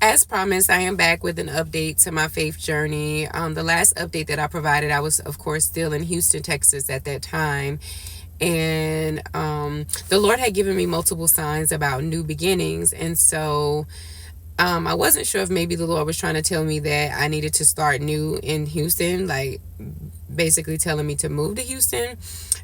As promised, I am back with an update to my faith journey. The last update that I provided, I was, of course, still in Houston, Texas at that time. And the Lord had given me multiple signs about new beginnings. And so I wasn't sure if maybe the Lord was trying to tell me that I needed to start new in Houston, like basically telling me to move to Houston.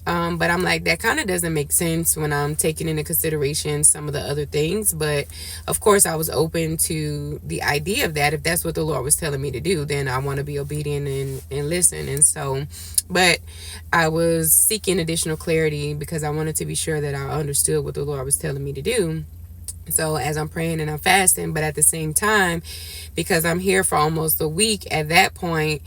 But I'm like, that kind of doesn't make sense when I'm taking into consideration some of the other things. But of course, I was open to the idea of that. If that's what the Lord was telling me to do, then I want to be obedient and listen. And so, but I was seeking additional clarity because I wanted to be sure that I understood what the Lord was telling me to do. So as I'm praying and I'm fasting, but at the same time, because I'm here for almost a week at that point,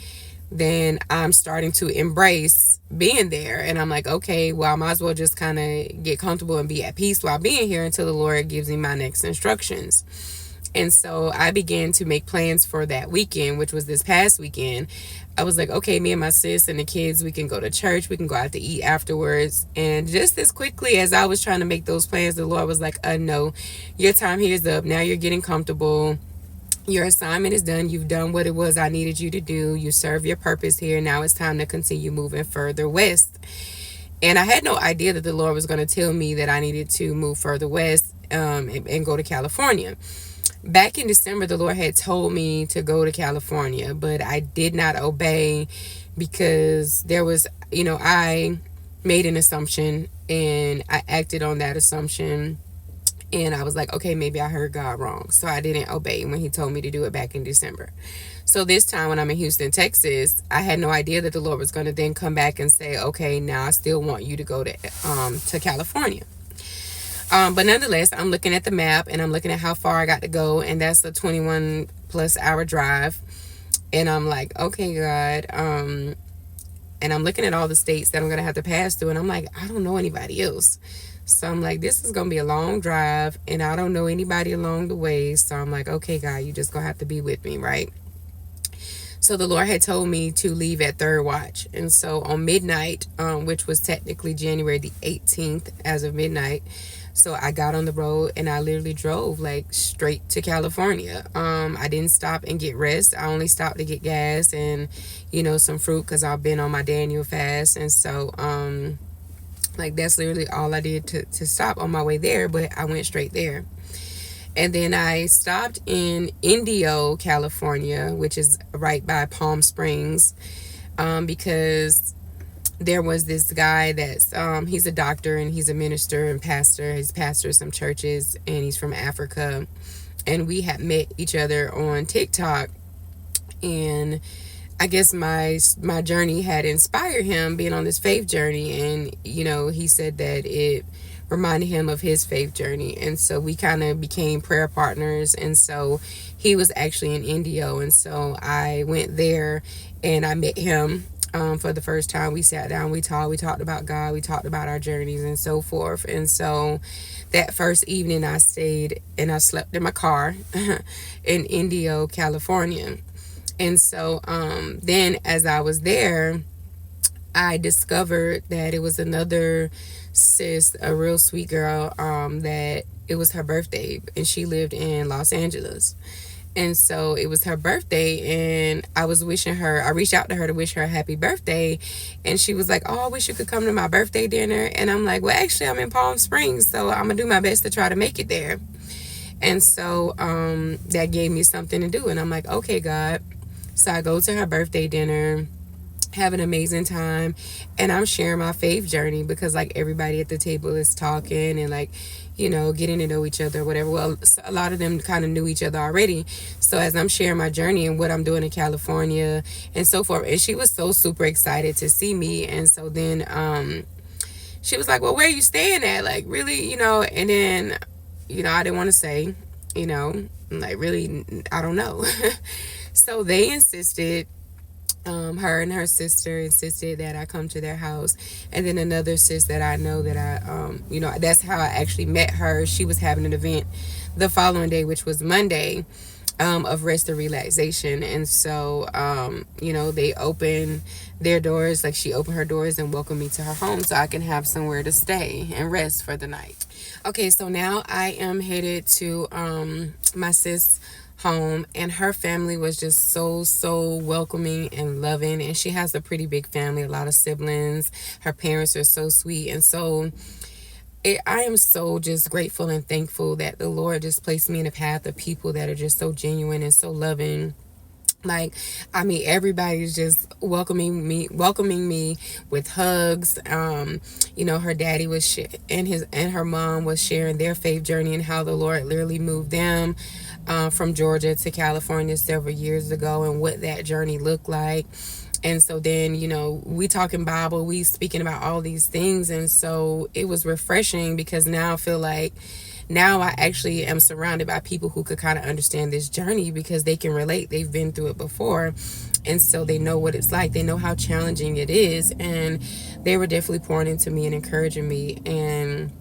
then I'm starting to embrace being there. And I'm like, okay, well, I might as well just kind of get comfortable and be at peace while being here until the Lord gives me my next instructions. And so I began to make plans for that weekend, which was this past weekend. I was like, okay, me and my sis and the kids, we can go to church. We can go out to eat afterwards. And just as quickly as I was trying to make those plans, the Lord was like, no, your time here is up. Now you're getting comfortable. Your assignment is done. You've done what it was I needed you to do. You serve your purpose here. Now it's time to continue moving further west. And I had no idea that the Lord was going to tell me that I needed to move further west and go to California. Back in December, the Lord had told me to go to California, but I did not obey because there was, I made an assumption and I acted on that assumption. And I was like, okay, maybe I heard God wrong. So I didn't obey when he told me to do it back in December. So this time when I'm in Houston, Texas, I had no idea that the Lord was going to then come back and say, okay, now I still want you to go to California. But nonetheless, I'm looking at the map and I'm looking at how far I got to go. And that's a 21 plus hour drive. And I'm like, okay, God. And I'm looking at all the states that I'm going to have to pass through. And I'm like, I don't know anybody else. So I'm like, this is going to be a long drive. And I don't know anybody along the way. So I'm like, okay, God, you just going to have to be with me, right? So the Lord had told me to leave at third watch. And so on midnight, which was technically January the 18th as of midnight, so I got on the road and I literally drove like straight to California. I didn't stop and get rest. I only stopped to get gas and, some fruit because I've been on my Daniel fast. And so, like that's literally all I did to stop on my way there. But I went straight there. And then I stopped in Indio, California, which is right by Palm Springs, because there was this guy that's he's a doctor and he's a minister and pastor. He's pastor of some churches and he's from Africa. And we had met each other on TikTok. And I guess my journey had inspired him being on this faith journey. And, he said that it reminded him of his faith journey. And so we kind of became prayer partners. And so he was actually in Indio. And so I went there and I met him for the first time. We sat down, we talked about God, we talked about our journeys and so forth. And so that first evening I stayed and I slept in my car in Indio, California. And so then as I was there, I discovered that it was another sis, a real sweet girl, that it was her birthday and she lived in Los Angeles. And so it was her birthday and I reached out to her to wish her a happy birthday. And she was like, oh, I wish you could come to my birthday dinner. And I'm like, well, actually I'm in Palm Springs, so I'm gonna do my best to try to make it there. And so that gave me something to do. And I'm like, okay, God. So I go to her birthday dinner, have an amazing time, and I'm sharing my faith journey because like everybody at the table is talking and like, getting to know each other or whatever. Well, a lot of them kind of knew each other already. So as I'm sharing my journey and what I'm doing in California and so forth, and she was so super excited to see me. And so then she was like, well, where are you staying at? Like, really, and then, I didn't want to say, like, really, I don't know. So they insisted, her and her sister insisted that I come to their house. And then another sis that I know that that's how I actually met her. She was having an event the following day, which was Monday. of rest and relaxation. And so, they open their doors, like she opened her doors and welcomed me to her home so I can have somewhere to stay and rest for the night. Okay, so now I am headed to my sis home, and her family was just so welcoming and loving, and she has a pretty big family, a lot of siblings. Her parents are so sweet, and so I am so just grateful and thankful that the Lord just placed me in a path of people that are just so genuine and so loving. Like, I mean, everybody's just welcoming me with hugs. Her daddy was and her mom was sharing their faith journey and how the Lord literally moved them from Georgia to California several years ago, and what that journey looked like. And so then, we talking Bible, we speaking about all these things. And so it was refreshing, because now I feel like now I actually am surrounded by people who could kind of understand this journey, because they can relate. They've been through it before. And so they know what it's like. They know how challenging it is. And they were definitely pouring into me and encouraging me. And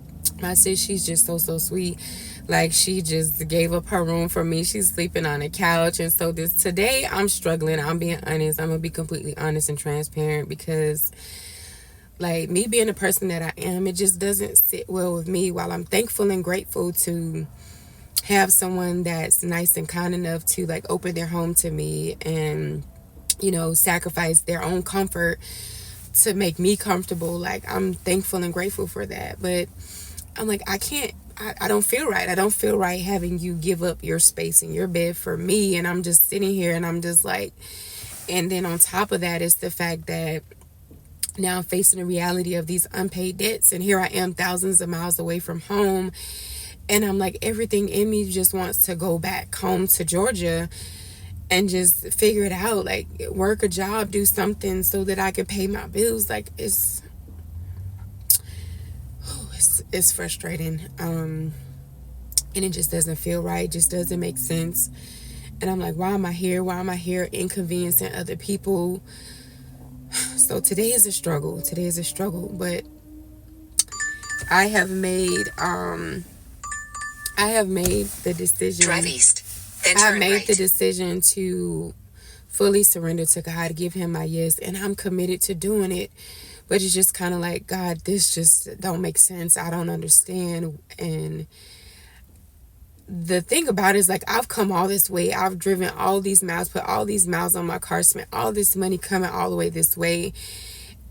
my sis, she's just so sweet. Like, she just gave up her room for me. She's sleeping on a couch. And so today I'm struggling. I'm being honest. I'm gonna be completely honest and transparent, because like, me being the person that I am, it just doesn't sit well with me. While I'm thankful and grateful to have someone that's nice and kind enough to like open their home to me and sacrifice their own comfort to make me comfortable, like, I'm thankful and grateful for that. But I'm like, I don't feel right. I don't feel right having you give up your space in your bed for me. And I'm just sitting here and I'm just like, and then on top of that is the fact that now I'm facing the reality of these unpaid debts. And here I am, thousands of miles away from home. And I'm like, everything in me just wants to go back home to Georgia and just figure it out. Like, work a job, do something so that I can pay my bills. Like, it's frustrating. And it just doesn't feel right. It just doesn't make sense. And I'm like, why am I here? Why am I here inconveniencing other people? So today is a struggle. But I have made the decision. Drive east. I have made the decision to fully surrender to God, to give him my yes, and I'm committed to doing it. But it's just kind of like, God, this just don't make sense. I don't understand. And the thing about it is, like, I've come all this way. I've driven all these miles, put all these miles on my car, spent all this money coming all the way this way.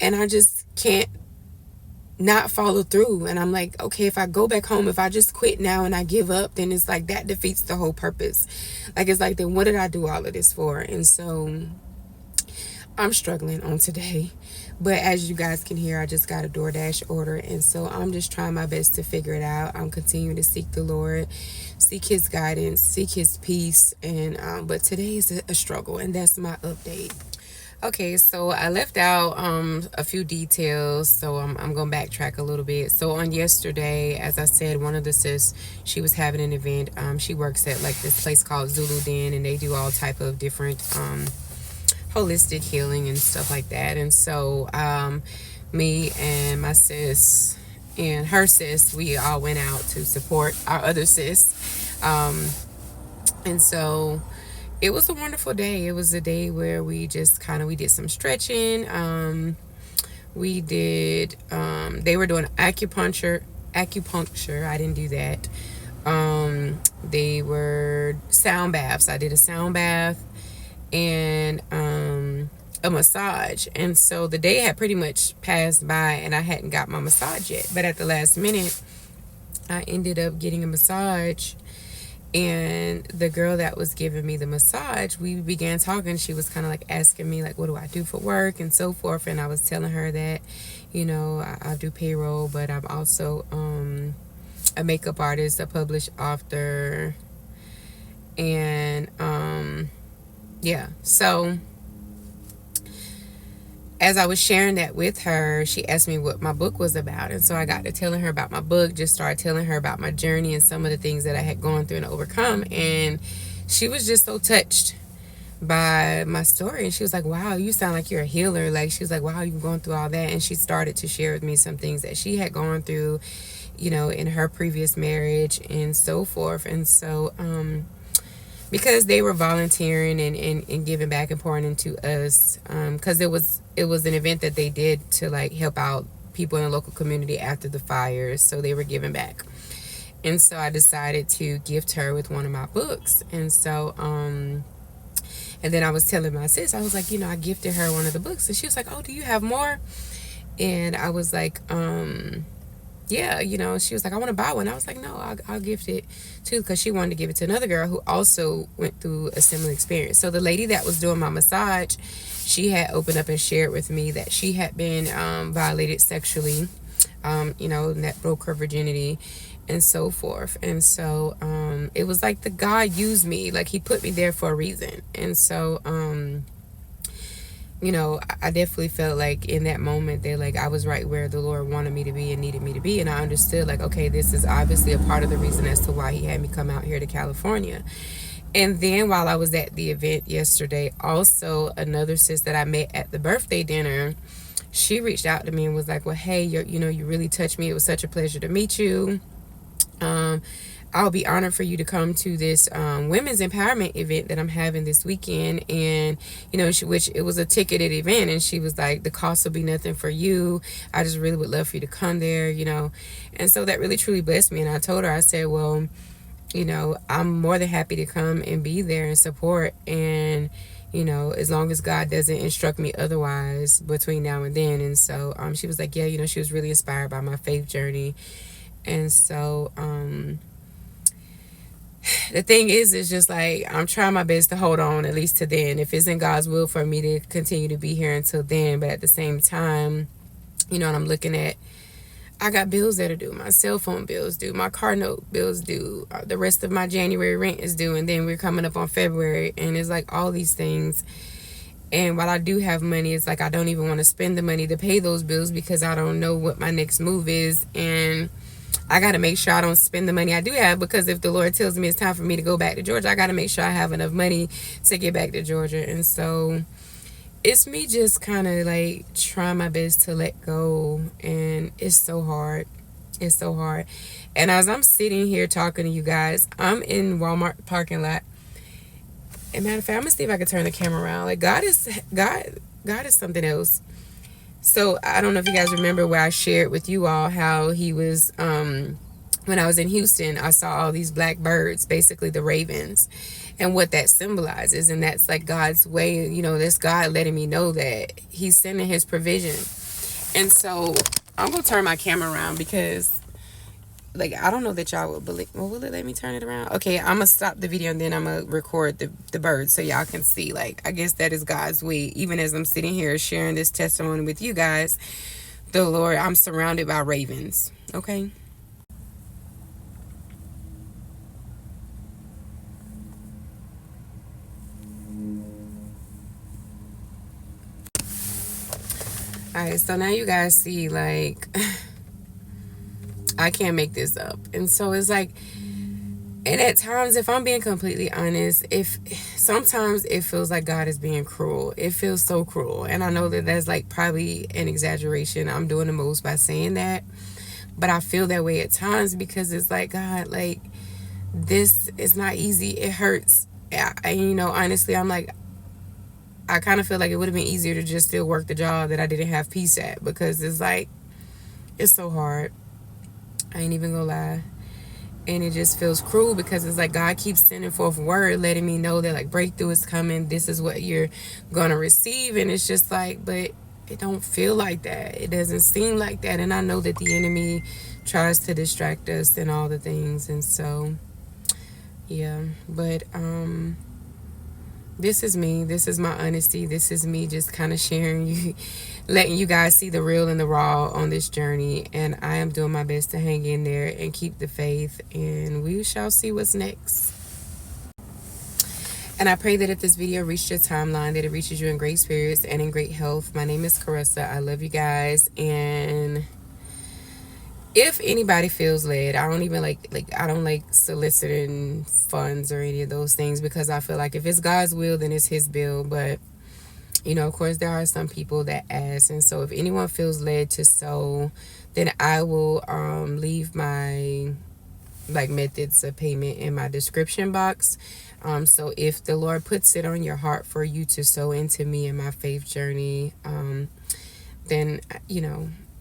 And I just can't not follow through. And I'm like, okay, if I go back home, if I just quit now and I give up, then it's like that defeats the whole purpose. Like, it's like, then what did I do all of this for? And so I'm struggling on today. But as you guys can hear, I just got a DoorDash order. And so I'm just trying my best to figure it out. I'm continuing to seek the Lord, seek his guidance, seek his peace. And but today is a struggle, and that's my update. Okay, so I left out a few details, so I'm going to backtrack a little bit. So on yesterday, as I said, one of the sis, she was having an event. She works at like this place called Zulu Den, and they do all type of different holistic healing and stuff like that. And so me and my sis and her sis, we all went out to support our other sis. And so it was a wonderful day. It was a day where we just we did some stretching. We did, they were doing acupuncture. I didn't do that. They were sound baths. I did a sound bath and a massage. And so the day had pretty much passed by and I hadn't got my massage yet. But at the last minute, I ended up getting a massage. And the girl that was giving me the massage, we began talking. She was kind of like asking me, like, what do I do for work and so forth. And I was telling her that, I do payroll, but I'm also a makeup artist, a published author. And yeah, so as I was sharing that with her, she asked me what my book was about. And so I got to telling her about my book, just started telling her about my journey and some of the things that I had gone through and overcome. And she was just so touched by my story. And she was like, wow, you sound like you're a healer. Like, she was like, wow, you've gone through all that. And she started to share with me some things that she had gone through, in her previous marriage and so forth. And so, because they were volunteering and giving back and pouring into us, because it was an event that they did to like help out people in the local community after the fires, so they were giving back. And so I decided to gift her with one of my books. And so and then I was telling my sis, I was like, I gifted her one of the books, and she was like, oh, do you have more? And I was like, yeah, she was like, I want to buy one. I was like, no, I'll gift it too, because she wanted to give it to another girl who also went through a similar experience. So the lady that was doing my massage, she had opened up and shared with me that she had been violated sexually, and that broke her virginity and so forth. And so it was like the God used me, like he put me there for a reason. And so I definitely felt like in that moment that like I was right where the Lord wanted me to be and needed me to be. And I understood like, okay, this is obviously a part of the reason as to why he had me come out here to California. And then while I was at the event yesterday, also another sis that I met at the birthday dinner, she reached out to me and was like, well, hey, you really touched me. It was such a pleasure to meet you. I'll be honored for you to come to this women's empowerment event that I'm having this weekend. And, which it was a ticketed event. And she was like, the cost will be nothing for you. I just really would love for you to come there, And so that really truly blessed me. And I told her, I said, well, I'm more than happy to come and be there and support. And, as long as God doesn't instruct me otherwise between now and then. And so she was like, yeah, she was really inspired by my faith journey. And so the thing is just like I'm trying my best to hold on at least to then, if it's in God's will for me to continue to be here until then. But at the same time, and I'm looking at, I got bills that are due, my cell phone bills due, my car note bills due, the rest of my January rent is due, and then we're coming up on February, and it's like all these things. And while I do have money, it's like I don't even want to spend the money to pay those bills because I don't know what my next move is. And I got to make sure I don't spend the money I do have, because if the Lord tells me it's time for me to go back to Georgia, I got to make sure I have enough money to get back to Georgia. And so it's me just kind of like trying my best to let go. And it's so hard. It's so hard. And as I'm sitting here talking to you guys, I'm in Walmart parking lot. And matter of fact, I'm going to see if I can turn the camera around. Like God is something else. So I don't know if you guys remember where I shared with you all how he was, when I was in Houston, I saw all these black birds, basically the ravens, and what that symbolizes. And that's like God's way, that's God letting me know that he's sending his provision. And so I'm going to turn my camera around because like, I don't know that y'all will believe. Well, will it let me turn it around? Okay, I'm going to stop the video and then I'm going to record the birds so y'all can see. Like, I guess that is God's way. Even as I'm sitting here sharing this testimony with you guys, the Lord, I'm surrounded by ravens. Okay? Alright, so now you guys see, like... I can't make this up. And so it's like, and at times, if I'm being completely honest, sometimes it feels like God is being cruel. It feels so cruel. And I know that that's like probably an exaggeration. I'm doing the most by saying that. But I feel that way at times because it's like, God, like, this is not easy. It hurts. And, honestly, I'm like, I kind of feel like it would have been easier to just still work the job that I didn't have peace at, because it's like, it's so hard. I ain't even gonna lie. And it just feels cruel because it's like God keeps sending forth word, letting me know that like breakthrough is coming. This is what you're gonna receive. And it's just like, but it don't feel like that. It doesn't seem like that. And I know that the enemy tries to distract us and all the things. And so, yeah. But this is me. This is my honesty. This is me just kind of sharing you, letting you guys see the real and the raw on this journey. And I am doing my best to hang in there and keep the faith. And we shall see what's next. And I pray that if this video reached your timeline, that it reaches you in great spirits and in great health. My name is Karessa. I love you guys. And if anybody feels led, I don't even I don't like soliciting funds or any of those things, because I feel like if it's God's will, then it's his bill. But, of course, there are some people that ask. And so if anyone feels led to sow, then I will leave my methods of payment in my description box. So if the Lord puts it on your heart for you to sow into me and my faith journey, then,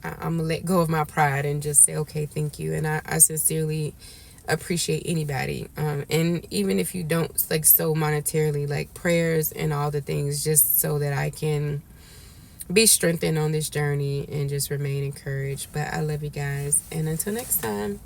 I'm gonna let go of my pride and just say, okay, thank you. And I sincerely appreciate anybody. And even if you don't like so monetarily, like prayers and all the things, just so that I can be strengthened on this journey and just remain encouraged. But I love you guys. And until next time.